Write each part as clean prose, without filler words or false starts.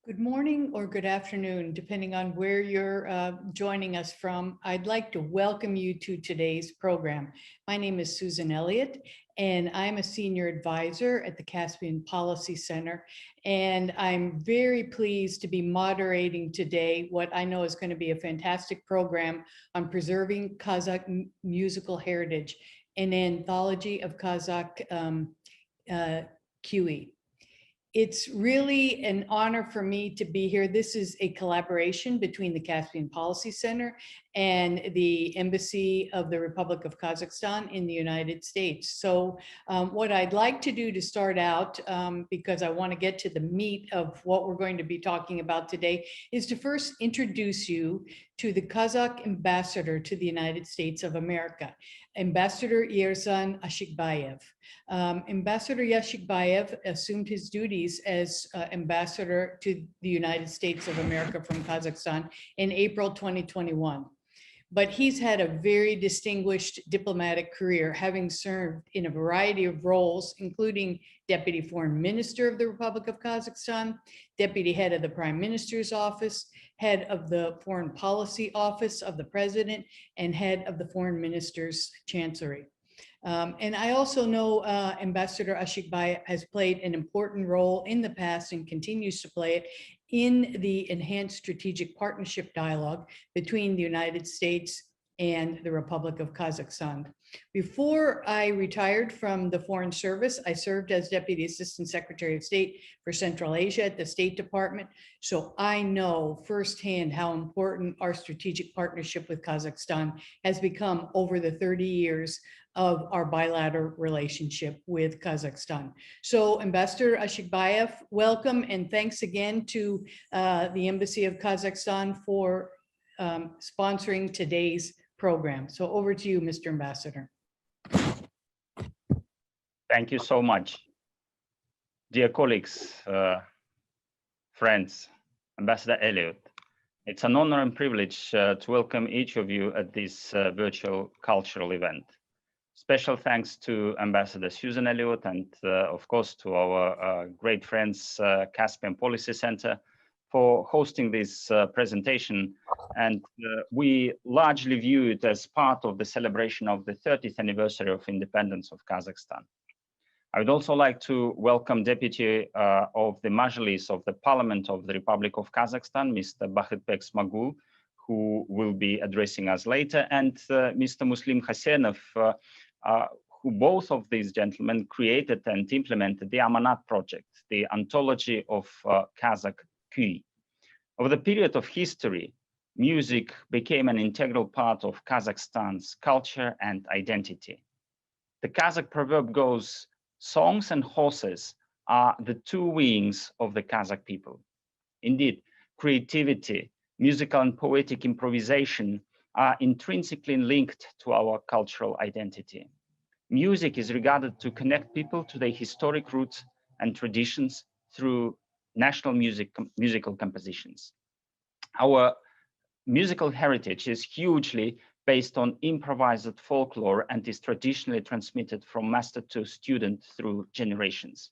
Good morning or good afternoon, depending on where you're joining us from. I'd like to welcome you to today's program. My name is Susan Elliott, and I'm a senior advisor at the Caspian Policy Center. And I'm very pleased to be moderating today what I know is going to be a fantastic program on preserving Kazakh musical heritage, an anthology of Kazakh kүйі. It's really an honor for me to be here. This is a collaboration between the Caspian Policy Center and the Embassy of the Republic of Kazakhstan in the United States. So what I'd like to do to start out, because I want to get to the meat of what we're going to be talking about today, is to first introduce you to the Kazakh ambassador to the United States of America, Ambassador Yerzan Ashikbayev. Ambassador Ashikbayev assumed his duties as ambassador to the United States of America from Kazakhstan in April 2021. But he's had a very distinguished diplomatic career, having served in a variety of roles, including Deputy Foreign Minister of the Republic of Kazakhstan, Deputy Head of the Prime Minister's Office, Head of the Foreign Policy Office of the President, and Head of the Foreign Minister's Chancellery. And I also know Ambassador Ashikbayev has played an important role in the past and continues to play it in the enhanced strategic partnership dialogue between the United States and the Republic of Kazakhstan. Before I retired from the Foreign Service, I served as Deputy Assistant Secretary of State for Central Asia at the State Department. So I know firsthand how important our strategic partnership with Kazakhstan has become over the 30 years of our bilateral relationship with Kazakhstan. So Ambassador Ashikbayev, welcome, and thanks again to the Embassy of Kazakhstan for sponsoring today's program. So over to you, Mr. Ambassador. Thank you so much. Dear colleagues, friends, Ambassador Elliott, it's an honor and privilege to welcome each of you at this virtual cultural event. Special thanks to Ambassador Susan Elliott and, of course, to our great friends, Caspian Policy Center, for hosting this presentation. And we largely view it as part of the celebration of the 30th anniversary of independence of Kazakhstan. I would also like to welcome Deputy of the Majlis of the Parliament of the Republic of Kazakhstan, Mr. Bahitbek Smagul, who will be addressing us later, and Mr. Muslim Hasenov, who both of these gentlemen created and implemented the Amanat project, the Anthology of Kazakh kүйі. Over the period of history, music became an integral part of Kazakhstan's culture and identity. The Kazakh proverb goes, songs and horses are the two wings of the Kazakh people. Indeed, creativity, musical and poetic improvisation are intrinsically linked to our cultural identity. Music is regarded to connect people to their historic roots and traditions through national musical compositions. Our musical heritage is hugely based on improvised folklore and is traditionally transmitted from master to student through generations.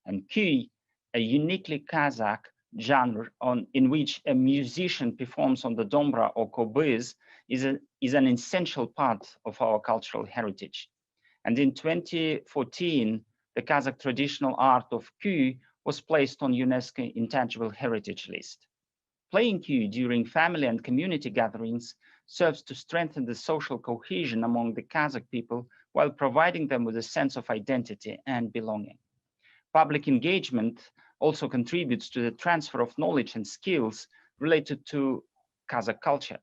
And kүйі, a uniquely Kazakh genre in which a musician performs on the dombra or kobyz, is an essential part of our cultural heritage. And in 2014, the Kazakh traditional art of kүйі was placed on UNESCO Intangible Heritage List. Playing kүйі during family and community gatherings serves to strengthen the social cohesion among the Kazakh people while providing them with a sense of identity and belonging. Public engagement also contributes to the transfer of knowledge and skills related to Kazakh culture.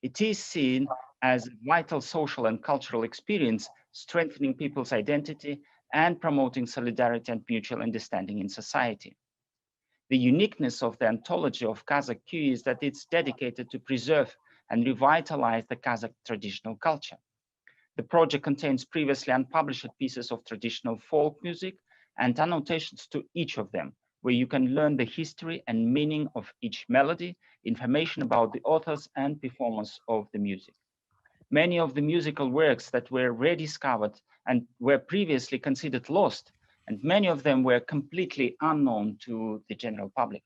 It is seen as a vital social and cultural experience, strengthening people's identity and promoting solidarity and mutual understanding in society. The uniqueness of the Anthology of Kazakh kүйі is that it's dedicated to preserve and revitalize the Kazakh traditional culture. The project contains previously unpublished pieces of traditional folk music and annotations to each of them, where you can learn the history and meaning of each melody, information about the authors and performers of the music. Many of the musical works that were rediscovered and were previously considered lost, and many of them were completely unknown to the general public.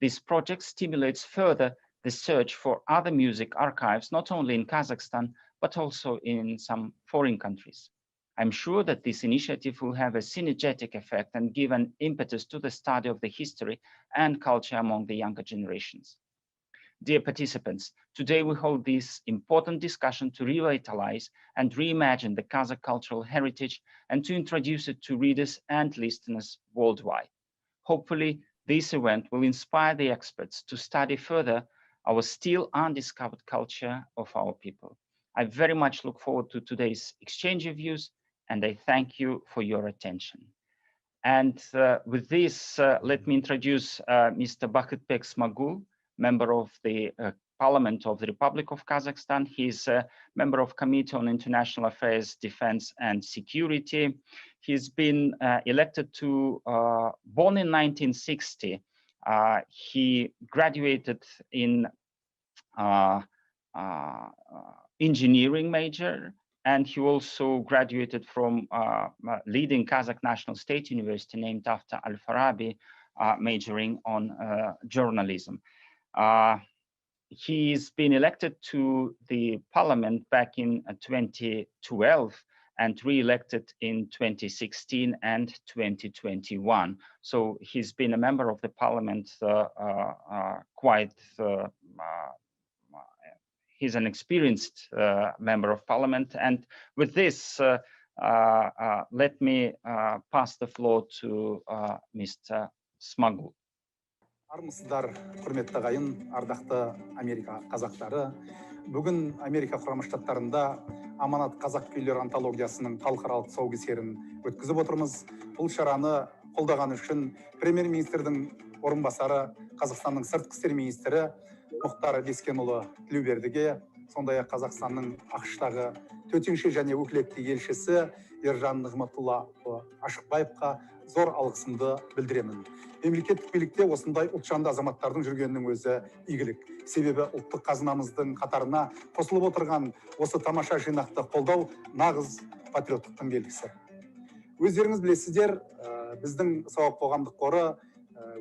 This project stimulates further the search for other music archives, not only in Kazakhstan, but also in some foreign countries. I'm sure that this initiative will have a synergetic effect and give an impetus to the study of the history and culture among the younger generations. Dear participants, today we hold this important discussion to revitalize and reimagine the Kazakh cultural heritage and to introduce it to readers and listeners worldwide. Hopefully, this event will inspire the experts to study further our still undiscovered culture of our people. I very much look forward to today's exchange of views, and I thank you for your attention. And with this, let me introduce Mr. Bakhtbek Smagul, member of the Parliament of the Republic of Kazakhstan. He's a member of Committee on International Affairs, Defense and Security. He's been elected to, born in 1960. He graduated in engineering major, and he also graduated from leading Kazakh National State University named after Al-Farabi, majoring on journalism. He's been elected to the parliament back in 2012 and re-elected in 2016 and 2021. So he's been a member of the parliament he's an experienced member of parliament. And with this, let me pass the floor to Mr. Smagul. Армысыздар, құрметті ағайын, ардақты Америка қазақтары. Бүгін Америка құрама штаттарында Аманат қазақ күйлері антологиясының халықаралық тұсаукесерін өткізіп отырмыз. Бұл шараны қолдаған үшін премьер-министрдің орынбасары, Қазақстанның сыртқы істер министрі Мұхтар Бескенұлы Тілеубердіге, сондай-ақ Қазақстанның ақш-тағы төтенше және өкілетті елшісі Ержан Нығматулла Ашықбаевқа зор алғысымды білдіремін. Мемлекеттік билікте осындай ұлтжанды азаматтардың жүргенінің өзі игілік. Себебі ұлттық қазынамыздың қатарына қосылып отырған осы тамаша жинақты қолдау нағыз патриоттықтың белгісі. Өздеріңіз білесіздер, біздің Сауап қоғамдық қоры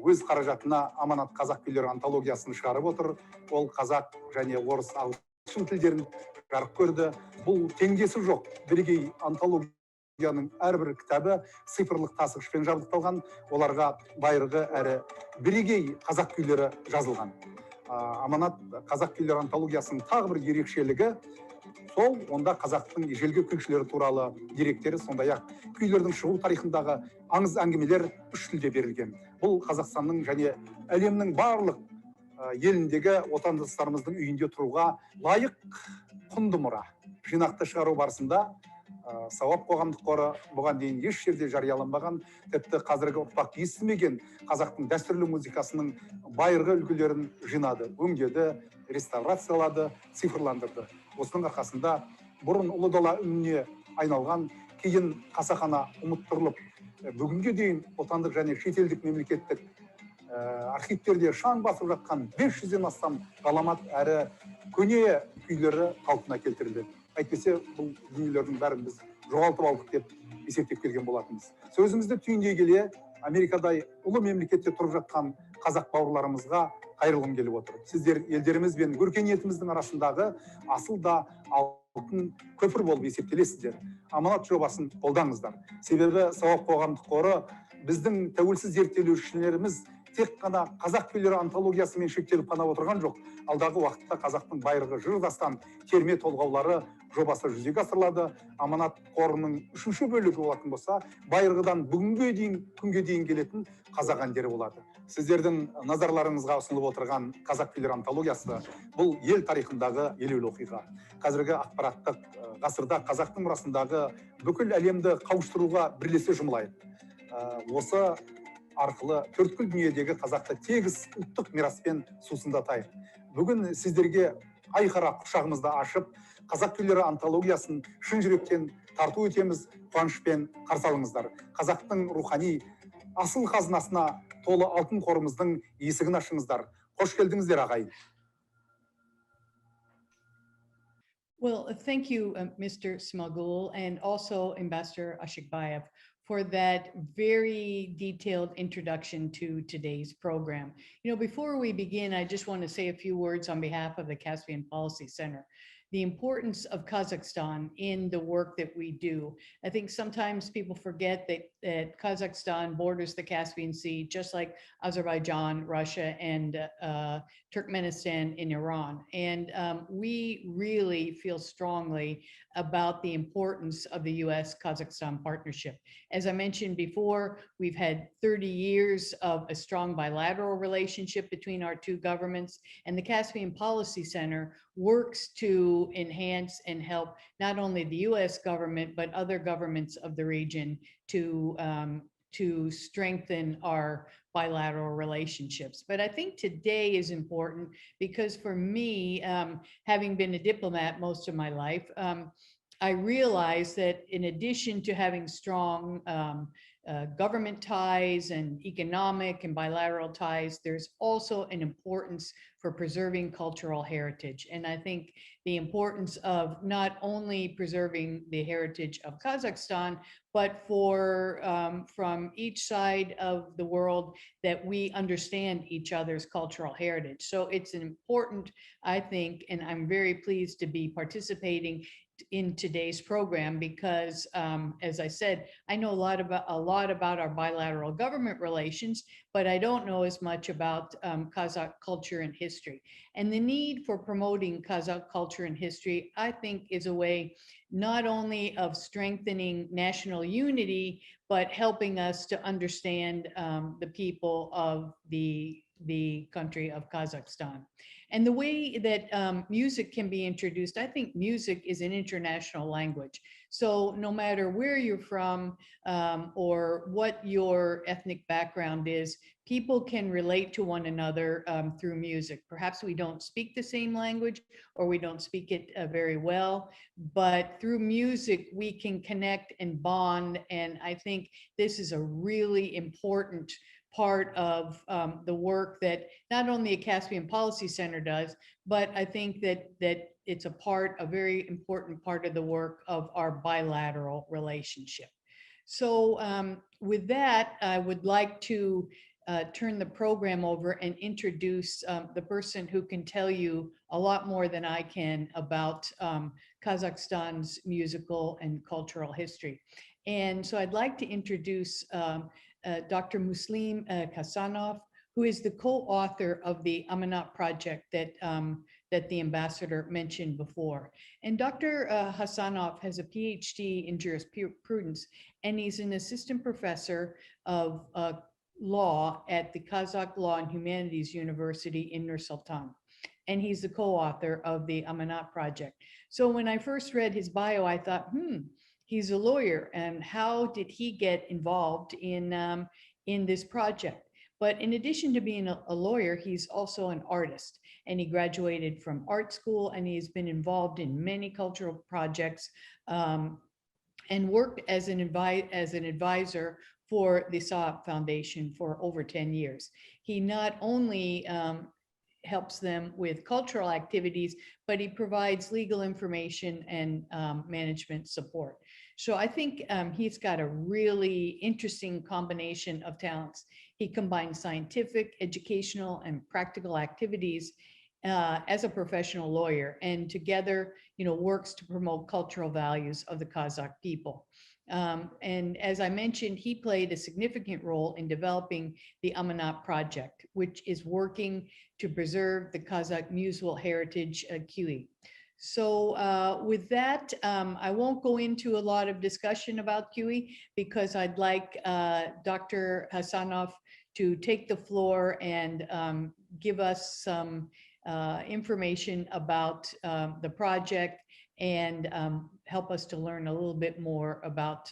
өз қаражатына Аманат қазақ күйлері антологиясын шығарып отыр. Ол қазақ және орыс, ағылшын тілдерін жарық көрді. Бұл теңдесі жоқ бірегей антологияның әрбір кітабы цифрлық тасығышпен жабдықталған, оларға байырғы әрі бірегей қазақ күйлері жазылған. Аманат қазақ күйлері антологиясының тағы бір ерекшелігі сол, онда қазақтың ежелгі күйлшілері туралы деректері, сондай-ақ күйлердің шығу тарихындағы аңыз әңгімелер үш тілде берілген. Бұл Қазақстанның және әлемнің барлық еліндегі отандастарымыздың үйінде тұруға лайық құнды мұра. Жинақты шығару барысында Сауап қоғамдық қоры бұған дейін еш жерде жарияланбаған, тіпті қазіргі ұрпақ естімеген қазақтың дәстүрлі музыкасының байырғы үлгілерін жинады, өңдеді, реставрациялады, цифрландырды. Осының арқасында бұрын ұлы дала үніне айналған, кейін қасақана ұмыттырылып, бүгінге дейін отандық және шетелдік мемлекеттік архивтерде шаң басып жатқан 500-ден астам ғаламат әрі көне күйлері қалпына келтірілді. Әйтпесе, бұл дүниелердің бәрін біз жоғалтып алдық деп есептеп келген болатынбыз. Сөзімізді түйіндей келе, Америкадай ұлы мемлекетте тұрып жатқан қазақ бауырларымызға қайырылғым келіп отыр. Сіздер елдеріміз бен өркениетіміздің арасындағы асыл да алтын көпір болып есептелесіздер. Аманат жобасын қолдаңыздар. Себебі Сауап қоғамдық қоры біздің тәуелсіз зерттелушілеріміз тек қана қазақ күйлері антологиясымен шектеліп қана отырған жоқ. Алдағы уақытта қазақтың байырғы жыр дастан терме толғаулары жобасы жүзеге асырылады. Аманат қорының 3-ші бөлігі болатын болса, байырғыдан күнге дейін келетін қазақ әндері болады. Сіздердің назарларыңызға ұсынылып отырған қазақ күйлері антологиясы бұл ел тарихындағы елеулі оқиға. Қазіргі ақпараттық ғасырда қазақтың мұрасындағы бүкіл әлемді қауыштыруға бірлесе жұмылайық. Осы арқылы төрткүл дүниедегі қазақты тегіс ұлттық мираспен сусындатайық. Бүгін сіздерге айқара құшағымызды ашып, қазақ күйлері антологиясын шын жүректен тарту етеміз, қуанышпен қарсы алыңыздар. Қазақтың рухани асыл қазынасына толы алтын қорымыздың есігін ашыңыздар. Қош келдіңіздер, ағайын. Well, thank you, Mr. Smagul, and also Ambassador Ashikbayev, for that very detailed introduction to today's program. Before we begin, I just want to say a few words on behalf of the Caspian Policy Center. The importance of Kazakhstan in the work that we do. I think sometimes people forget that Kazakhstan borders the Caspian Sea, just like Azerbaijan, Russia, and Turkmenistan in Iran. And we really feel strongly about the importance of the US-Kazakhstan partnership. As I mentioned before, we've had 30 years of a strong bilateral relationship between our two governments, and the Caspian Policy Center works to enhance and help not only the US government, but other governments of the region to strengthen our bilateral relationships. But I think today is important because for me, having been a diplomat most of my life, I realized that in addition to having strong government ties and economic and bilateral ties, there's also an importance for preserving cultural heritage. And I think the importance of not only preserving the heritage of Kazakhstan, but for from each side of the world that we understand each other's cultural heritage. So it's an important, I think, and I'm very pleased to be participating in today's program because, as I said, I know a lot about our bilateral government relations, but I don't know as much about Kazakh culture and history. And the need for promoting Kazakh culture and history, I think, is a way not only of strengthening national unity, but helping us to understand the people of the country of Kazakhstan. And the way that music can be introduced, I think music is an international language. So no matter where you're from or what your ethnic background is, people can relate to one another through music. Perhaps we don't speak the same language or we don't speak it very well, but through music, we can connect and bond. And I think this is a really important part of the work that not only a Caspian Policy Center does, but I think that it's a very important part of the work of our bilateral relationship. So with that, I would like to turn the program over and introduce the person who can tell you a lot more than I can about Kazakhstan's musical and cultural history. And so I'd like to introduce Dr. Muslim Kasanov, who is the co-author of the Amanat project that the ambassador mentioned before. And Dr. Hasanov has a PhD in jurisprudence, and he's an assistant professor of law at the Kazakh Law and Humanities University in Nur-Sultan. And he's the co-author of the Amanat project. So when I first read his bio, I thought, he's a lawyer, and how did he get involved in this project? But in addition to being a lawyer, he's also an artist, and he graduated from art school, and he's been involved in many cultural projects and worked as an advisor for the Saab Foundation for over 10 years. He not only helps them with cultural activities, but he provides legal information and management support. So I think he's got a really interesting combination of talents. He combines scientific, educational, and practical activities as a professional lawyer, and together, works to promote cultural values of the Kazakh people. And as I mentioned, he played a significant role in developing the Amanat project, which is working to preserve the Kazakh musical heritage, kүйі. So with that, I won't go into a lot of discussion about kүйі because I'd like Dr. Hasanov to take the floor and give us some information about the project and help us to learn a little bit more about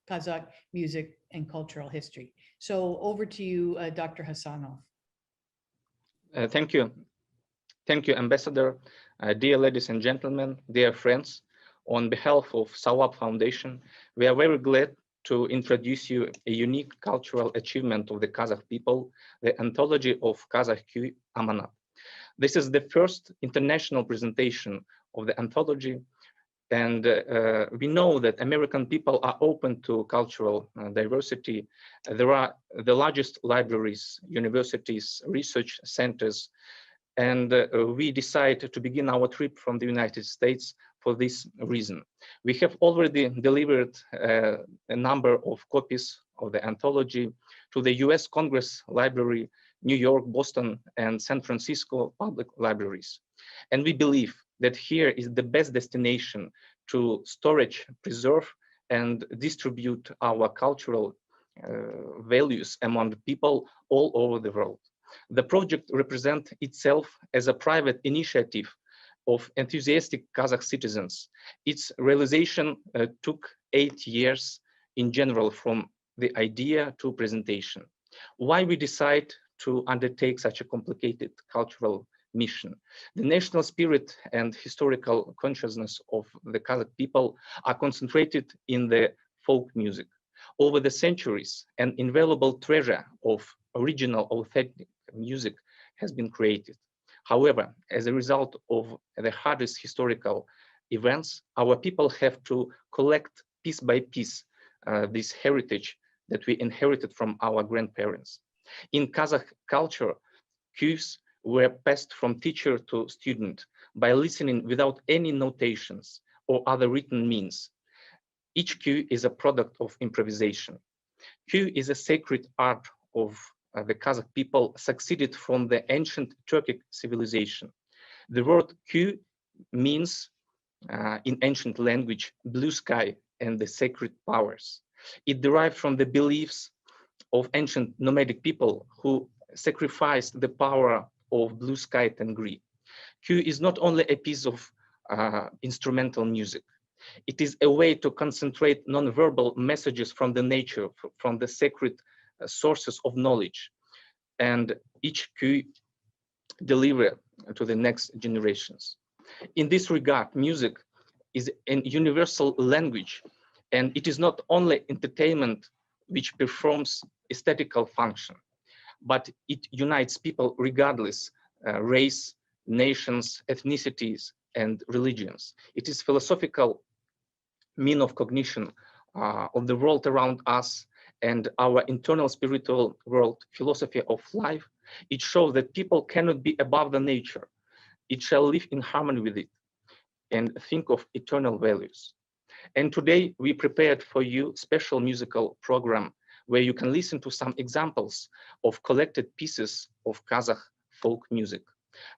Kazakh music and cultural history. So over to you, Dr. Hasanov. Thank you. Thank you, Ambassador. Dear ladies and gentlemen, dear friends, on behalf of Saab Foundation, we are very glad to introduce you a unique cultural achievement of the Kazakh people, the Anthology of Kazakh kүйі Amanat. This is the first international presentation of the anthology, And we know that American people are open to cultural diversity. There are the largest libraries, universities, research centers, and we decided to begin our trip from the United States for this reason. We have already delivered a number of copies of the anthology to the US Congress Library, New York, Boston, and San Francisco public libraries. And we believe that here is the best destination to storage, preserve, and distribute our cultural values among people all over the world. The project represents itself as a private initiative of enthusiastic Kazakh citizens. Its realization took 8 years in general, from the idea to presentation. Why we decide to undertake such a complicated cultural mission? The national spirit and historical consciousness of the Kazakh people are concentrated in the folk music. Over the centuries, an invaluable treasure of original authentic music has been created. However, as a result of the hardest historical events, our people have to collect piece by piece this heritage that we inherited from our grandparents. In Kazakh culture, cues were passed from teacher to student by listening without any notations or other written means. Each cue is a product of improvisation. Cue is a sacred art of the Kazakh people, succeeded from the ancient Turkic civilization. The word cue means, in ancient language, blue sky and the sacred powers. It derived from the beliefs of ancient nomadic people who sacrificed the power of blue sky Tengri. Cue is not only a piece of instrumental music. It is a way to concentrate non-verbal messages from the nature, from the sacred sources of knowledge, and each cue deliver to the next generations. In this regard, music is a universal language, and it is not only entertainment which performs aesthetical function, but it unites people regardless race, nations, ethnicities, and religions. It is philosophical mean of cognition of the world around us and our internal spiritual world, philosophy of life. It shows that people cannot be above the nature. It shall live in harmony with it and think of eternal values. And today we prepared for you special musical program where you can listen to some examples of collected pieces of Kazakh folk music.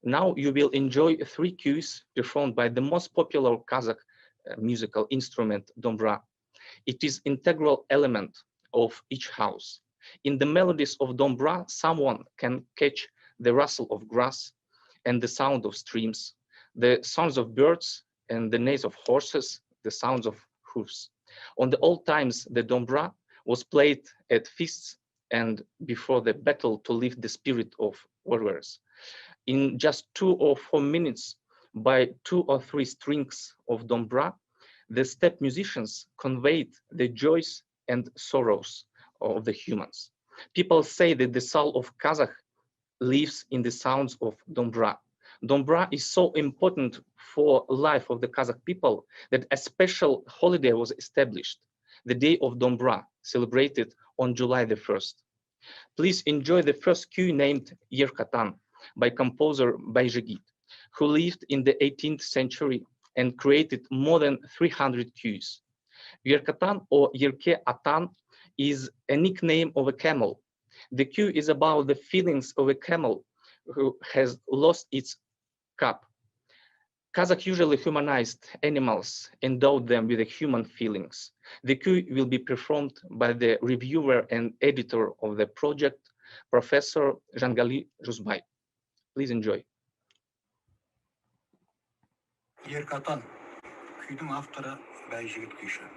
Now you will enjoy 3 cues performed by the most popular Kazakh musical instrument, dombra. It is integral element of each house. In the melodies of dombra, someone can catch the rustle of grass and the sound of streams, the sounds of birds and the neighs of horses, the sounds of hoofs. On the old times, the dombra was played at feasts and before the battle to lift the spirit of warriors. In just 2 or 4 minutes, by 2 or 3 strings of dombra, the steppe musicians conveyed the joys and sorrows of the humans. People say that the soul of Kazakh lives in the sounds of dombra. Dombra is so important for life of the Kazakh people that a special holiday was established, the Day of Dombra, celebrated on July the 1st. Please enjoy the first cue named Yerkatan by composer Bayjegit, who lived in the 18th century and created more than 300 cues. Yerkatan or Yerke Atan is a nickname of a camel. The cue is about the feelings of a camel who has lost its cup. Kazakh usually humanized animals, endowed them with human feelings. The cue will be performed by the reviewer and editor of the project, Professor Jangali Juzbay. Please enjoy. Yerkatan, kүйдің авторы Байжігіт күйші.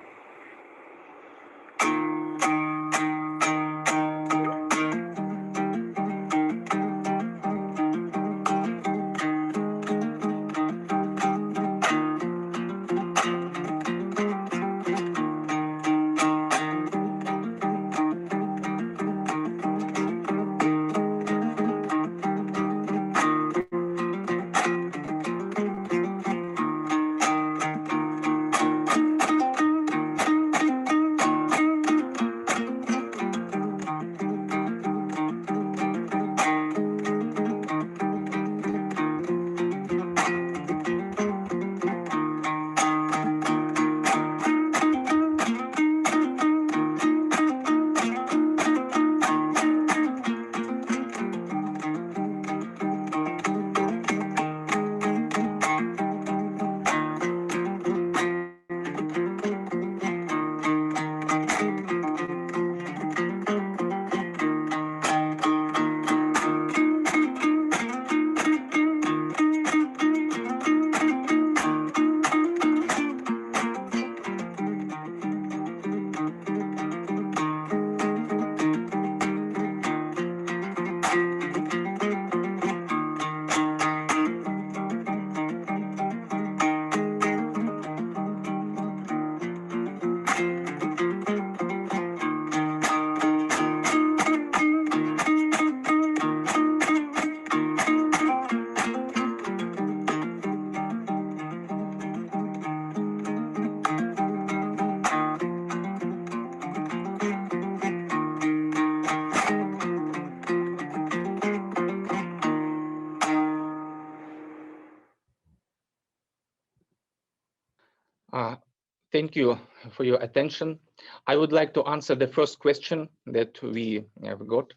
Thank you for your attention. I would like to answer the first question that we have got.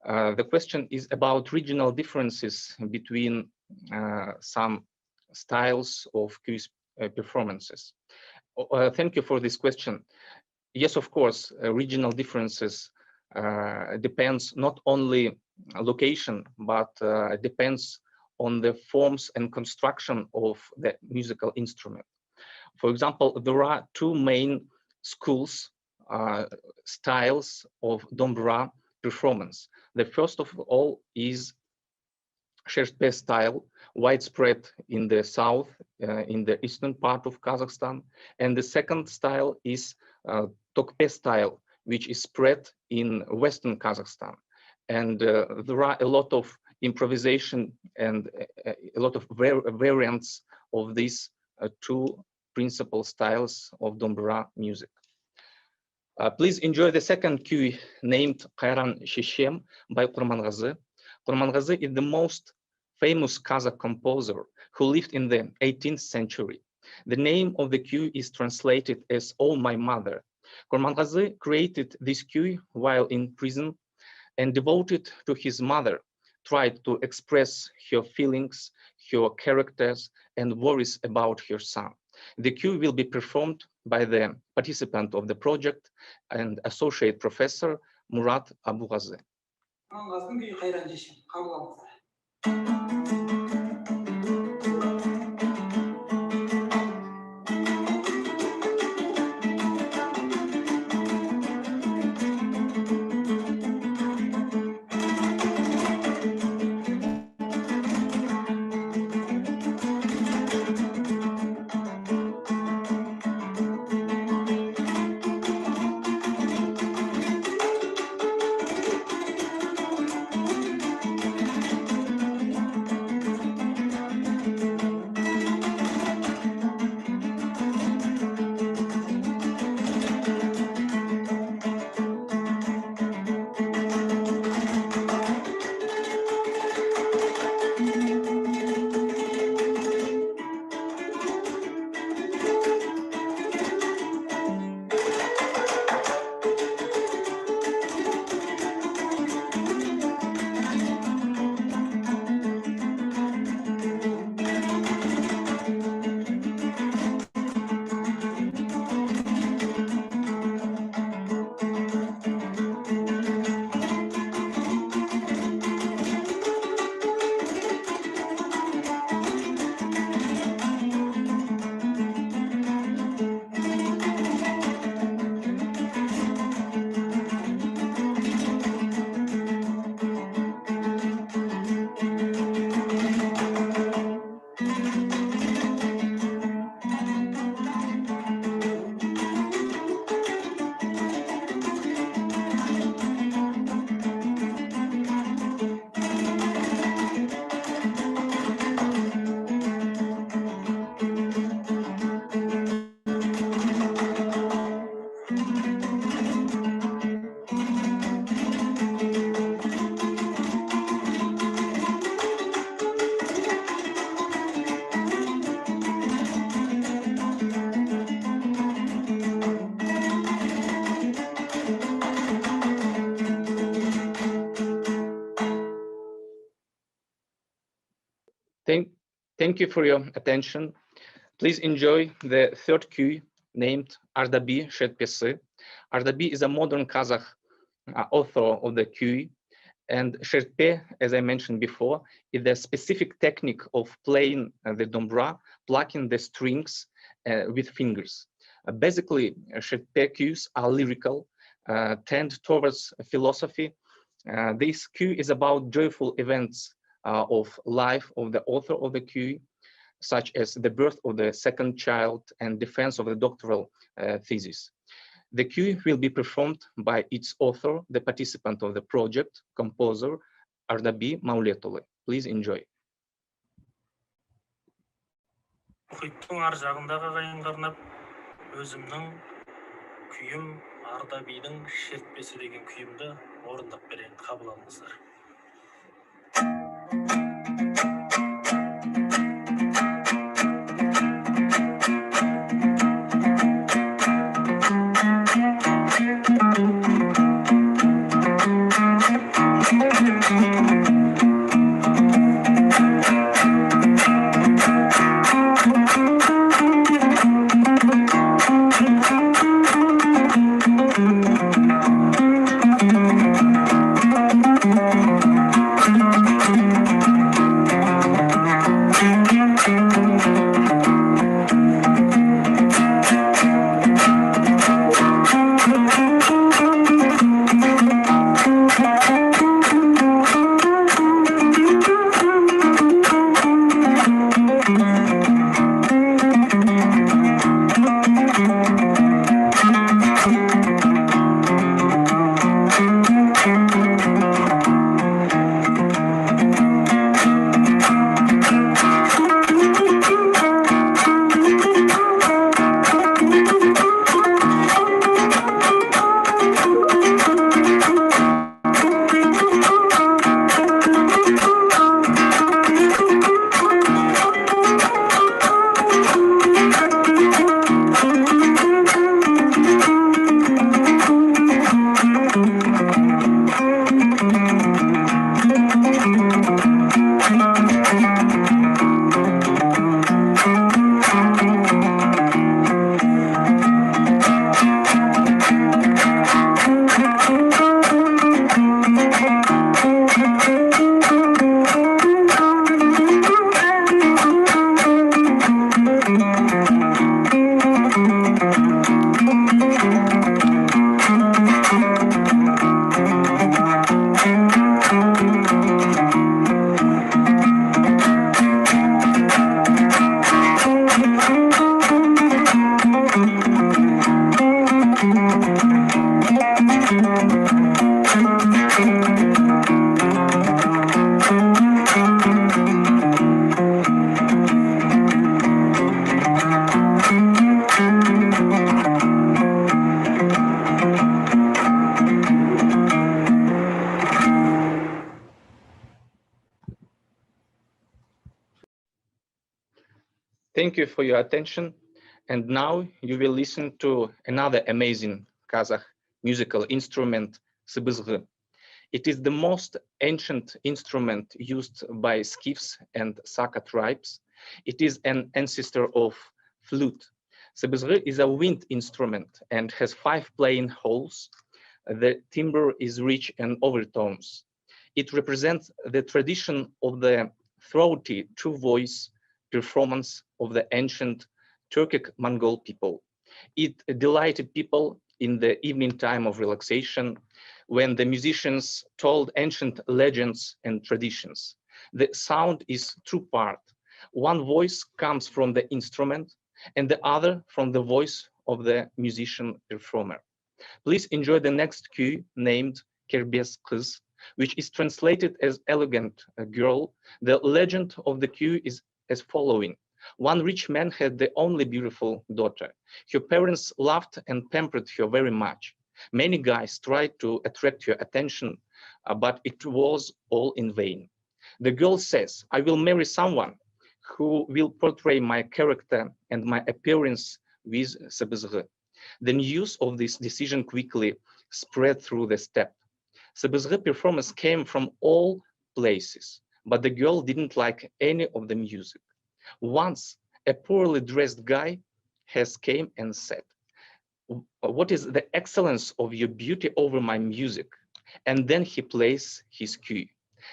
The question is about regional differences between some styles of kyi's performances. Thank you for this question. Yes, of course, regional differences depends not only location, but depends on the forms and construction of the musical instrument. For example, there are two main schools, styles of dombra performance. The first of all is Sherpe style, widespread in the south, in the eastern part of Kazakhstan. And the second style is Tokpe style, which is spread in western Kazakhstan. And there are a lot of improvisation and a lot of variants of these two principal styles of dombra music. Please enjoy the second kyi named Kayran Sheshem by Kurmangazy. Kurmangazy is the most famous Kazakh composer who lived in the 18th century. The name of the kyi is translated as "Oh My Mother." Kurmangazy created this kyi while in prison and devoted to his mother, tried to express her feelings, her characters, and worries about her son. The kyi will be performed by the participant of the project and associate professor Murat Abughazi. Thank you for your attention. Please enjoy the third kyi named Ardabi Sherpesi. Ardabi is a modern Kazakh author of the kyi, and Sherpe, as I mentioned before, is a specific technique of playing the dombra, plucking the strings with fingers. Basically, Sherpe kyis are lyrical, tend towards philosophy. This kyi is about joyful events of life of the author of the kyi, such as the birth of the second child and defense of the doctoral thesis. The kyi will be performed by its author, the participant of the project, composer Ardabi Мәулетұлы. Please enjoy. Мұхиттың ар жағындағы ағайынға арнап, өзімнің күйім Ардабидің Шертпесі деген күйімді орындап берейін, қабыл алыңыздар. Thank you for your attention. And now you will listen to another amazing Kazakh musical instrument, sыбызғы. It is the most ancient instrument used by Skiffs and Saka tribes. It is an ancestor of flute. Sыбызғы is a wind instrument and has 5 playing holes. The timbre is rich in overtones. It represents the tradition of the throaty true voice performance of the ancient Turkic Mongol people. It delighted people in the evening time of relaxation when the musicians told ancient legends and traditions. The sound is two-part. One voice comes from the instrument and the other from the voice of the musician performer. Please enjoy the next cue named Kerbes Kız, which is translated as elegant girl. The legend of the cue is as following. One rich man had the only beautiful daughter. Her parents loved and pampered her very much. Many guys tried to attract her attention, but it was all in vain. The girl says, I will marry someone who will portray my character and my appearance with sыбызғы. The news of this decision quickly spread through the steppe. Sыбызғы performers came from all places, but the girl didn't like any of the music. Once, a poorly dressed guy has came and said, what is the excellence of your beauty over my music? And then he plays his cue.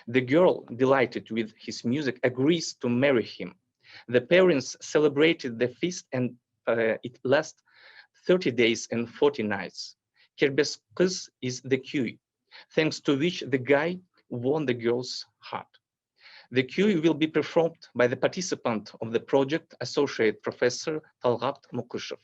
The girl, delighted with his music, agrees to marry him. The parents celebrated the feast and it lasts 30 days and 40 nights. Kerbes Kız is the cue, thanks to which the guy won the girl's heart. The cue will be performed by the participant of the project, Associate Professor Talgat Mukuşev.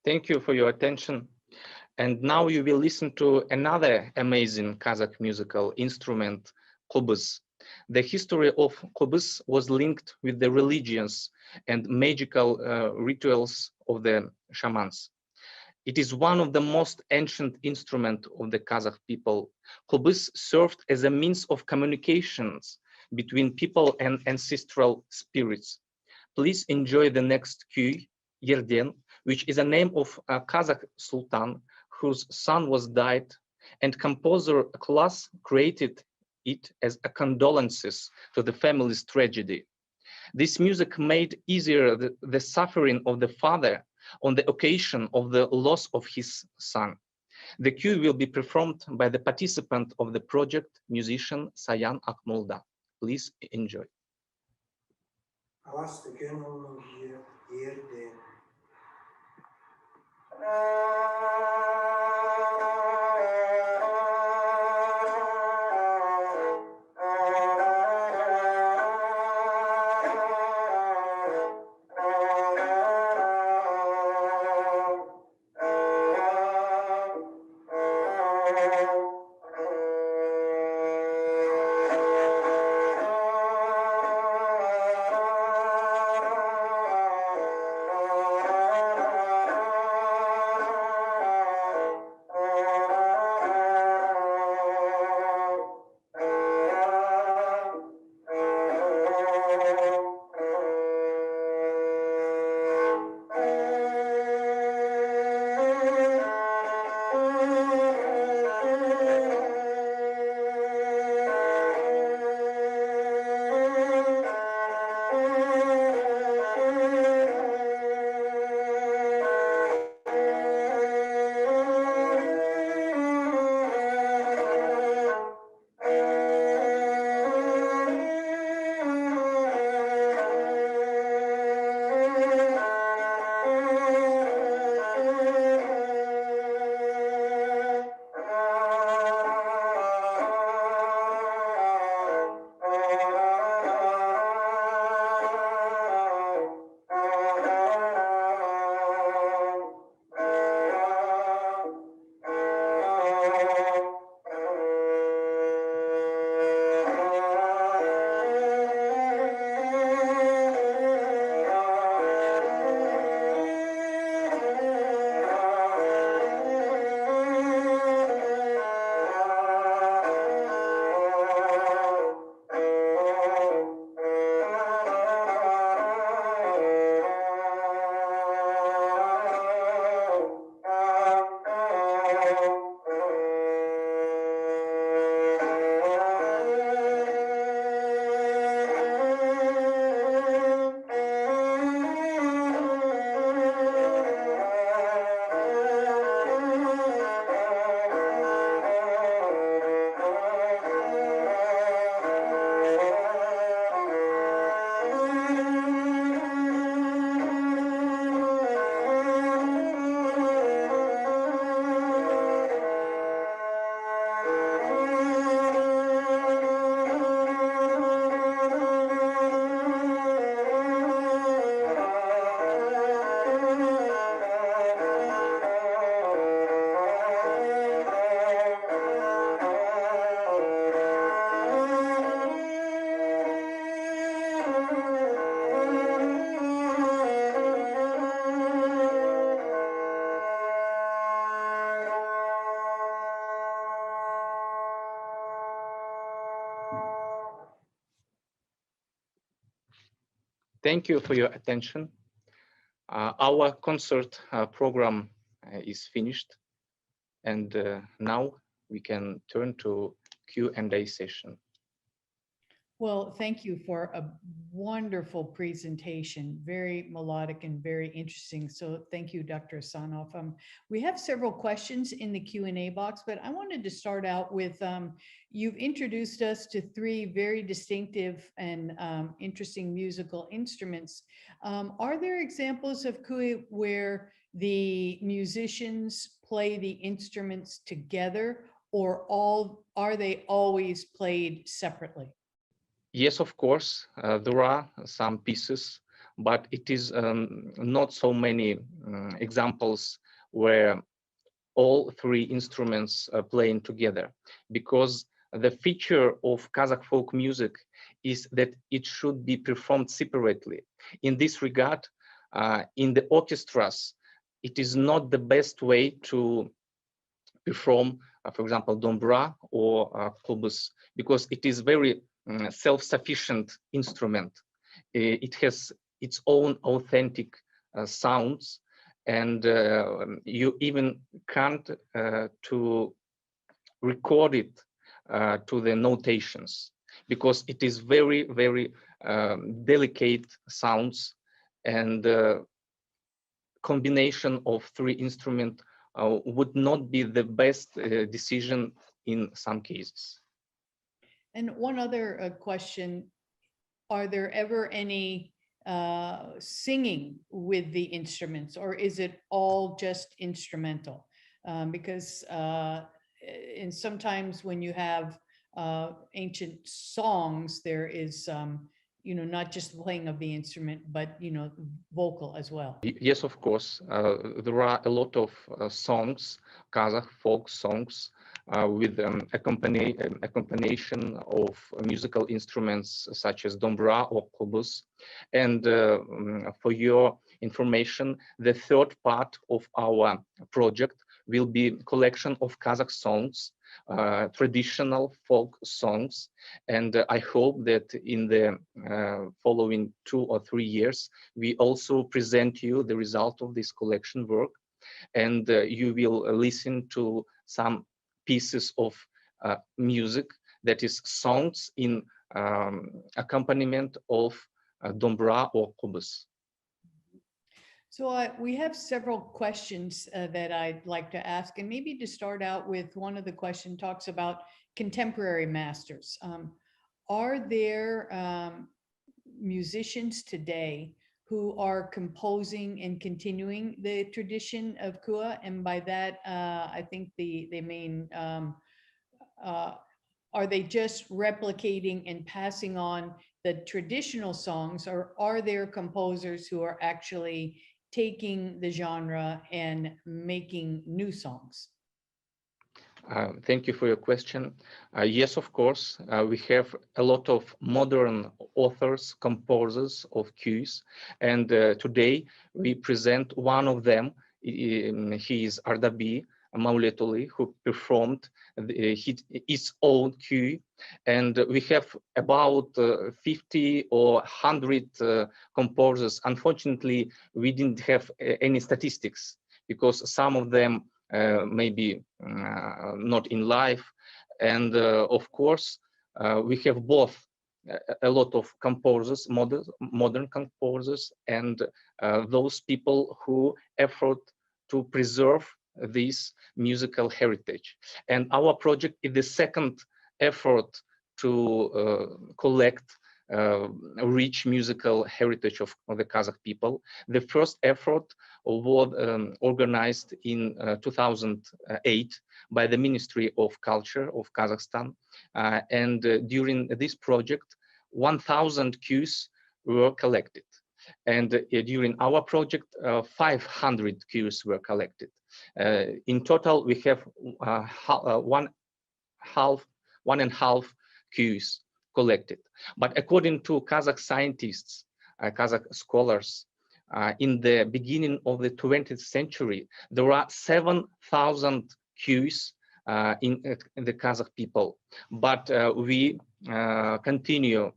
Thank you for your attention. And now you will listen to another amazing Kazakh musical instrument, qobuz. The history of qobuz was linked with the religions and magical rituals of the shamans. It is one of the most ancient instruments of the Kazakh people. Qobuz served as a means of communications between people and ancestral spirits. Please enjoy the next cue, Yerden, which is a name of a Kazakh sultan whose son was died, and composer Klas created it as a condolences to the family's tragedy. This music made easier the suffering of the father on the occasion of the loss of his son. The cue will be performed by the participant of the project, musician Sayan Akmolda. Please enjoy. Thank you for your attention. Our concert program is finished, and now we can turn to Q&A session. Well, thank you for a wonderful presentation, very melodic and very interesting. So thank you, Dr. Asanov. We have several questions in the Q&A box, but I wanted to start out with, you've introduced us to three very distinctive and interesting musical instruments. Are there examples of kuyë where the musicians play the instruments together, or are they always played separately? Yes, of course, there are some pieces, but it is not so many examples where all three instruments are playing together, because the feature of Kazakh folk music is that it should be performed separately. In this regard, in the orchestras, it is not the best way to perform, for example, dombra or kubus, because it is very self-sufficient instrument. It has its own authentic sounds, and you even can't to record it to the notations. because it is very, very delicate sounds, and combination of 3 instruments would not be the best decision in some cases. And one other question, are there ever any singing with the instruments, or is it all just instrumental? Because and sometimes when you have ancient songs, there is you know, not just playing of the instrument, but you know, vocal as well. Yes, of course. There are a lot of songs, Kazakh folk songs, with accompaniation of musical instruments such as dombra or kubus. And for your information, the 3rd part of our project will be collection of Kazakh songs, traditional folk songs, and I hope that in the following 2 or 3 years we also present you the result of this collection work, and you will listen to some pieces of music, that is songs in accompaniment of dombra or kubus. So we have several questions that I'd like to ask, and maybe to start out with, one of the question talks about contemporary masters. Are there musicians today who are composing and continuing the tradition of kua? And by that, I think they mean, are they just replicating and passing on the traditional songs, or are there composers who are actually taking the genre and making new songs? Thank you for your question. Yes, of course, we have a lot of modern authors, composers of cues, and today we present one of them. He is Ardabi Мәулетұлы, who performed his own key, and we have about 50 or 100 composers. Unfortunately, we didn't have any statistics because some of them maybe not in life, and of course we have both a lot of composers, modern composers, and those people who effort to preserve this musical heritage. And our project is the second effort to collect rich musical heritage of the Kazakh people. The first effort was organized in 2008 by the Ministry of Culture of Kazakhstan, and during this project 1,000 cues were collected, and during our project 500 cues were collected. In total, we have 1.5 cues collected. But according to Kazakh scientists, Kazakh scholars, in the beginning of the 20th century, there are 7,000 cues in the Kazakh people. But we continue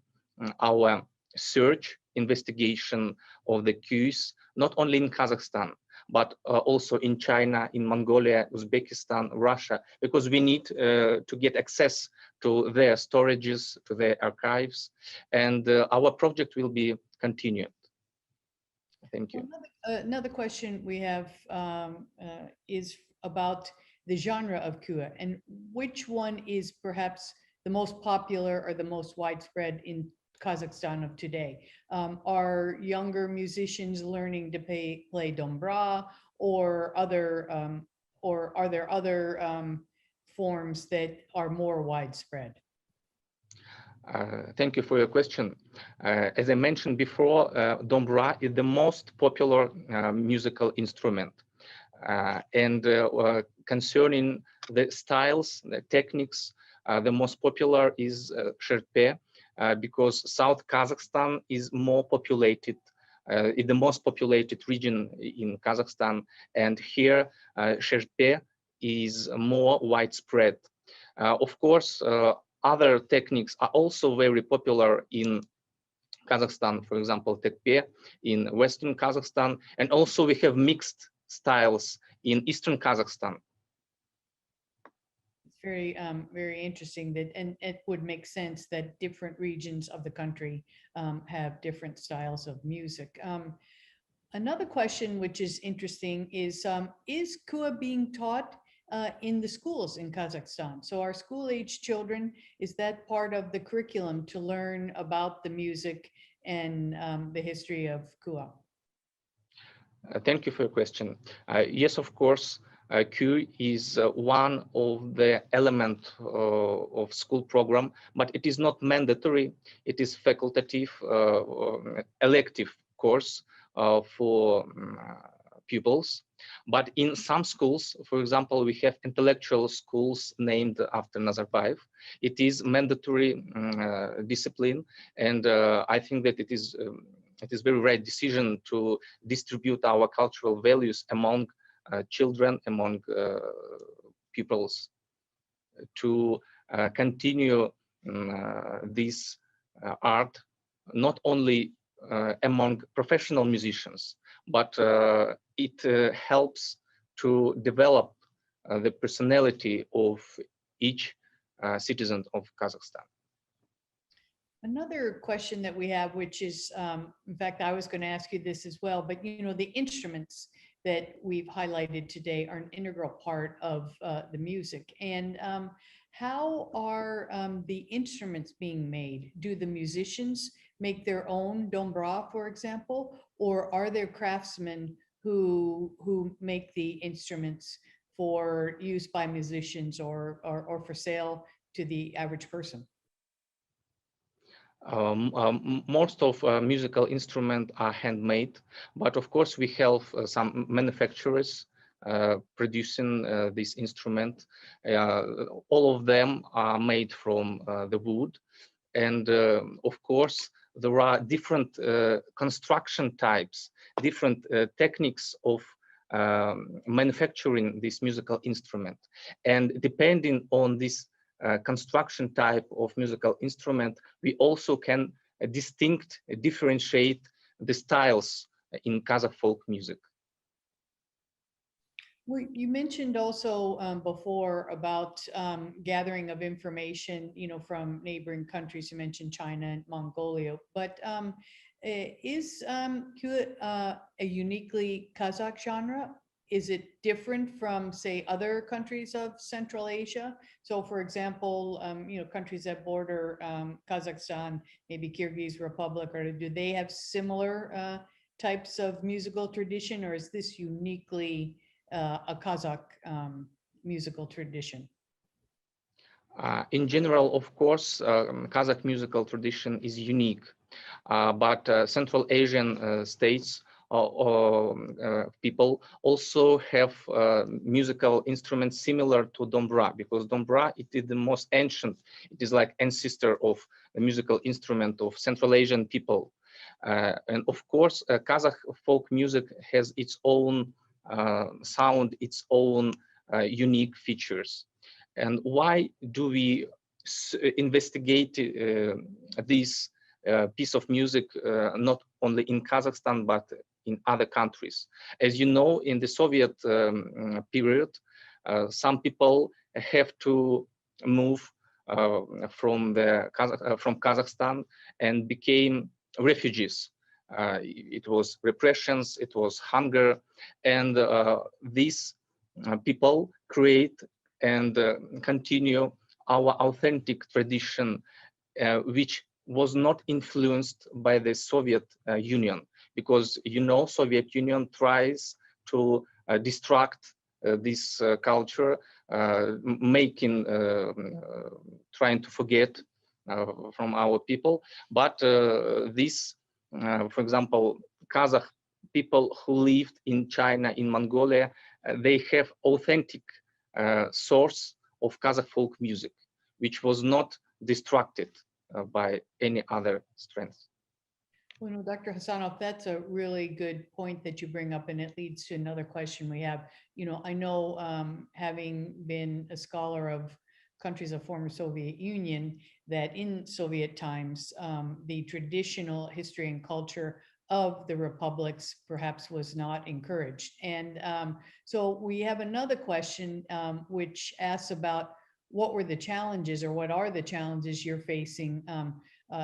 our search, investigation of the cues, not only in Kazakhstan, but also in China, in Mongolia, Uzbekistan, Russia, because we need to get access to their storages, to their archives, and our project will be continued. Thank you. Another question we have is about the genre of kua, and which one is perhaps the most popular or the most widespread in Kazakhstan of today? Are younger musicians learning to play dombra, or are there other forms that are more widespread? Thank you for your question. As I mentioned before, dombra is the most popular musical instrument. And concerning the styles, the techniques, the most popular is sherpe, because South Kazakhstan is more populated, is the most populated region in Kazakhstan, and here sherpe is more widespread. Of course, other techniques are also very popular in Kazakhstan, for example, tekpe in Western Kazakhstan, and also we have mixed styles in Eastern Kazakhstan. very, very interesting that, and it would make sense that different regions of the country have different styles of music. Another question which is interesting is kua being taught in the schools in Kazakhstan? So our school-age children, is that part of the curriculum to learn about the music and the history of kua? Thank you for your question. Yes, of course, kүйі is one of the elements of school program, but it is not mandatory. It is facultative, elective course for pupils. But in some schools, for example, we have intellectual schools named after Nazarbayev. It is mandatory discipline, and I think that it is very right decision to distribute our cultural values among children, among pupils, to continue this art, not only among professional musicians, but it helps to develop the personality of each citizen of Kazakhstan. Another question that we have, which is, in fact, I was going to ask you this as well, but you know, the instruments that we've highlighted today are an integral part of the music. And how are the instruments being made? Do the musicians make their own dombra, for example, or are there craftsmen who make the instruments for use by musicians or for sale to the average person? Most of musical instruments are handmade, but of course we have some manufacturers producing this instrument. All of them are made from the wood, and of course there are different construction types, different techniques of manufacturing this musical instrument, and depending on this construction type of musical instrument, we also can differentiate the styles in Kazakh folk music. Well, you mentioned also before about gathering of information, you know, from neighboring countries. You mentioned China and Mongolia, but is kua a uniquely Kazakh genre? Is it different from, say, other countries of Central Asia? So, for example, you know, countries that border Kazakhstan, maybe Kyrgyz Republic, or do they have similar types of musical tradition, or is this uniquely a Kazakh musical tradition? In general, of course, Kazakh musical tradition is unique, but Central Asian states people also have musical instruments similar to dombra, because dombra, it is the most ancient, it is like ancestor of the musical instrument of Central Asian people. And of course, Kazakh folk music has its own sound, its own unique features. And why do we investigate this piece of music not only in Kazakhstan, but in other countries? As you know, in the Soviet period, some people have to move from Kazakhstan and became refugees. It was repressions, it was hunger, and these people create and continue our authentic tradition, which was not influenced by the Soviet Union, because, you know, Soviet Union tries to distract this culture, trying to forget from our people. But this, for example, Kazakh people who lived in China, in Mongolia, they have authentic source of Kazakh folk music, which was not distracted by any other strength. Well, no, Dr. Hasanov, that's a really good point that you bring up, and it leads to another question we have. You know, I know, having been a scholar of countries of former Soviet Union, that in Soviet times, the traditional history and culture of the republics perhaps was not encouraged. And so we have another question which asks about what were the challenges, or what are the challenges you're facing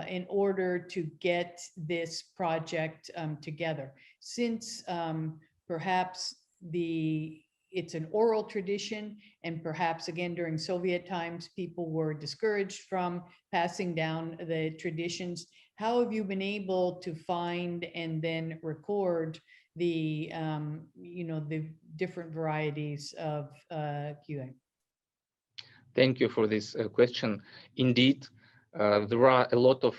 in order to get this project together? Since perhaps it's an oral tradition, and perhaps again during Soviet times, people were discouraged from passing down the traditions. How have you been able to find and then record the the different varieties of kүйі? Thank you for this question. Indeed, there are a lot of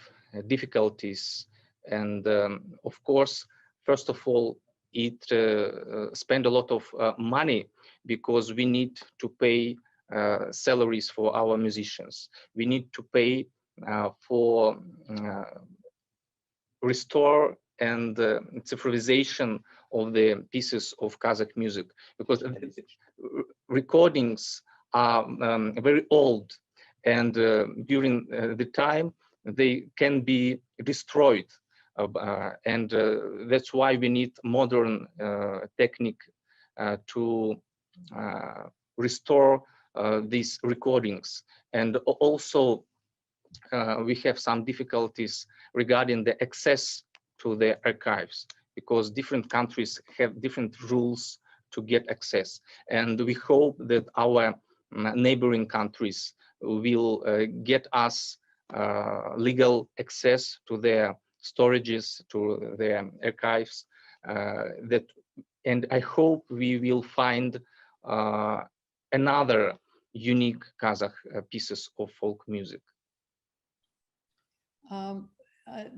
difficulties, and of course, first of all, it spend a lot of money, because we need to pay salaries for our musicians. We need to pay for restore and civilization of the pieces of Kazakh music, because recordings are very old, and during the time they can be destroyed. And that's why we need modern technique to restore these recordings. And also we have some difficulties regarding the access to the archives, because different countries have different rules to get access. And we hope that our neighboring countries will get us legal access to their storages, to their archives, and I hope we will find another unique Kazakh pieces of folk music.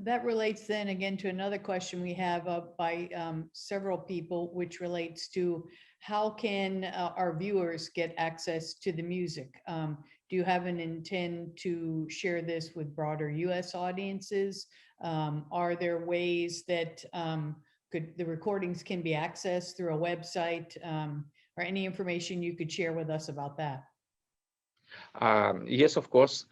That relates then again to another question we have by several people, which relates to how can our viewers get access to the music? Do you have an intent to share this with broader US audiences? Are there ways that the recordings can be accessed through a website, or any information you could share with us about that? Yes, of course.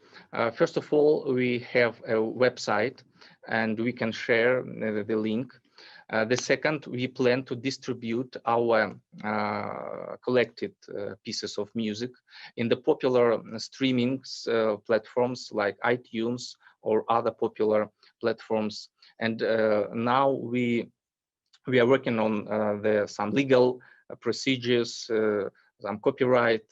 First of all, we have a website, and we can share the link. The second, we plan to distribute our collected pieces of music in the popular streaming platforms like iTunes or other popular platforms. And now we are working on some legal procedures, some copyright,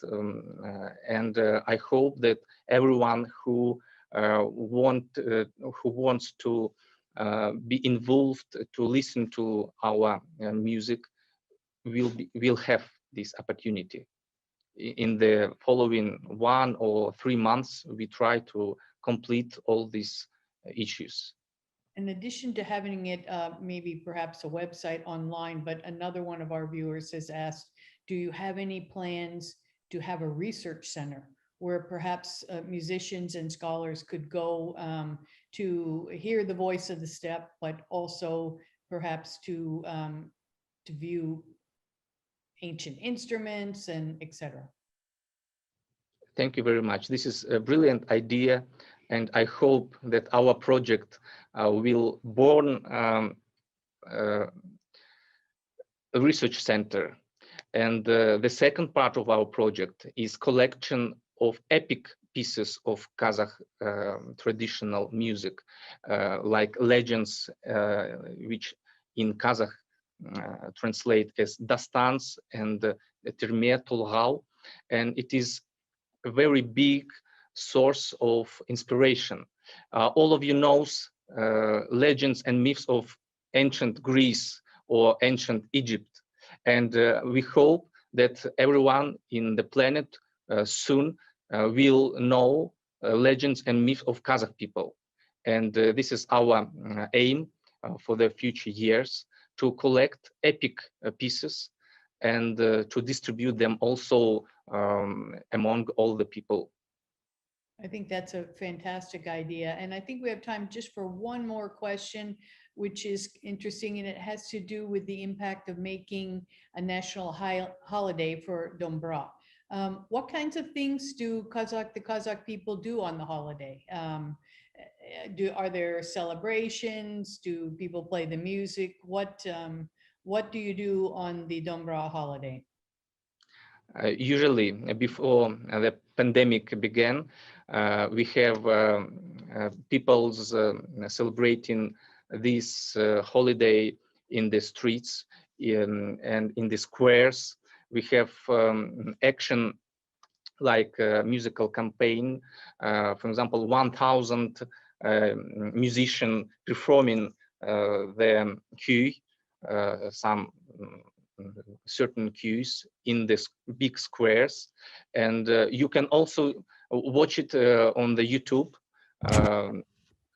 and I hope that everyone who wants to be involved to listen to our music will have this opportunity. In the following 1 or 3 months, we try to complete all these issues. In addition to having it maybe perhaps a website online, but another one of our viewers has asked, do you have any plans to have a research center where perhaps musicians and scholars could go to hear the voice of the steppe, but also perhaps to view ancient instruments and etc.? Thank you very much. This is a brilliant idea, and I hope that our project will born a research center. And the second part of our project is collection of epic pieces of Kazakh traditional music, like legends, which in Kazakh translate as dastans and terme tulgau, and it is a very big source of inspiration. All of you knows legends and myths of ancient Greece or ancient Egypt, and we hope that everyone in the planet soon will know legends and myths of Kazakh people. And this is our aim for the future years, to collect epic pieces and to distribute them also among all the people. I think that's a fantastic idea. And I think we have time just for one more question, which is interesting, and it has to do with the impact of making a national holiday for Dombra. What kinds of things do the Kazakh people do on the holiday? Are there celebrations? Do people play the music? What do you do on the Dombra holiday? Usually, before the pandemic began, we have people's celebrating this holiday in the streets and in the squares. We have action like a musical campaign, for example, 1,000 musicians performing the kүйі, some certain cues in the big squares, and you can also watch it on the YouTube,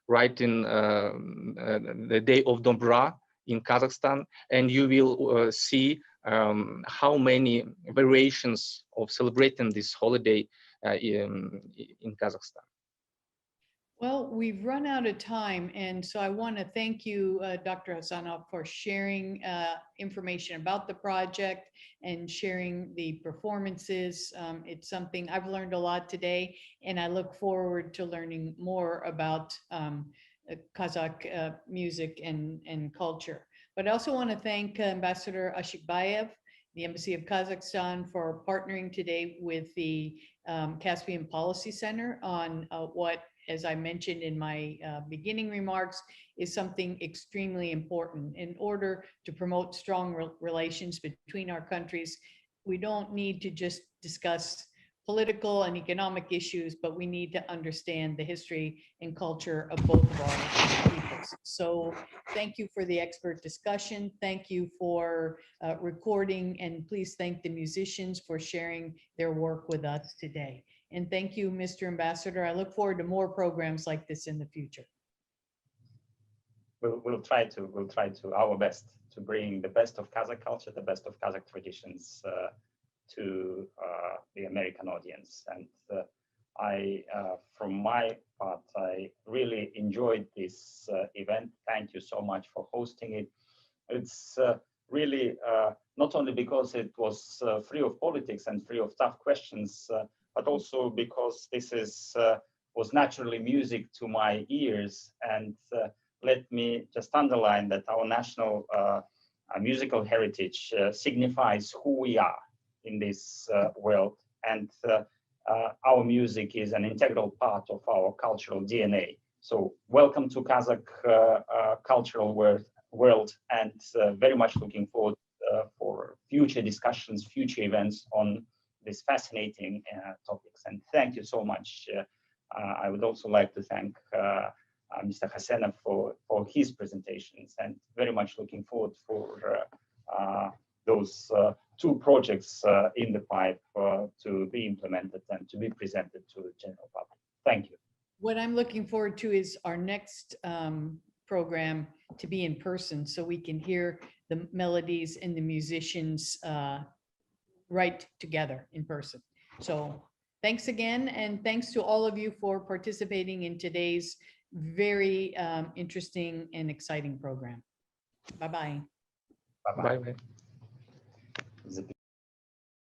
right in the Day of Dobra in Kazakhstan, and you will see how many variations of celebrating this holiday in Kazakhstan. Well, we've run out of time, and so I want to thank you, Dr. Hasanov, for sharing information about the project and sharing the performances. It's something I've learned a lot today, and I look forward to learning more about Kazakh music and culture. But I also want to thank Ambassador Ashikbayev, the Embassy of Kazakhstan, for partnering today with the Caspian Policy Center on what, as I mentioned in my beginning remarks, is something extremely important. In order to promote strong relations between our countries, we don't need to just discuss political and economic issues, but we need to understand the history and culture of both of our peoples. So thank you for the expert discussion. Thank you for recording, and please thank the musicians for sharing their work with us today. And thank you, Mr. Ambassador. I look forward to more programs like this in the future. We'll try to our best to bring the best of Kazakh culture, the best of Kazakh traditions to the American audience. And from my part, I really enjoyed this event. Thank you so much for hosting it. It's really not only because it was free of politics and free of tough questions, but also because this was naturally music to my ears. And let me just underline that our national musical heritage signifies who we are in this world. And our music is an integral part of our cultural DNA. So welcome to Kazakh cultural world, and very much looking forward for future discussions, future events on these fascinating topics. And thank you so much. I would also like to thank Mr. Hasanov for his presentations, and very much looking forward for those two projects in the pipe to be implemented and to be presented to the general public. Thank you. What I'm looking forward to is our next program to be in person, so we can hear the melodies and the musicians right together in person. So thanks again, and thanks to all of you for participating in today's very interesting and exciting program. Bye-bye. Bye-bye. Bye-bye.